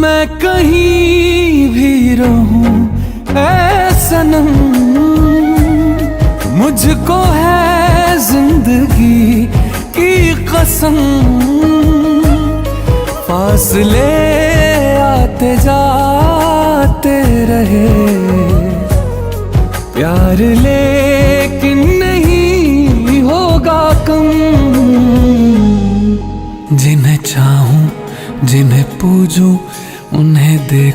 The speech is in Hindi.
मैं कहीं भी रहूं ऐ सनम, मुझको है जिंदगी की कसम। फासले आते जाते रहे, प्यार लेकिन नहीं होगा कम। जिन्हें चाहूं जिन्हें पूजूं उन्हें देखूं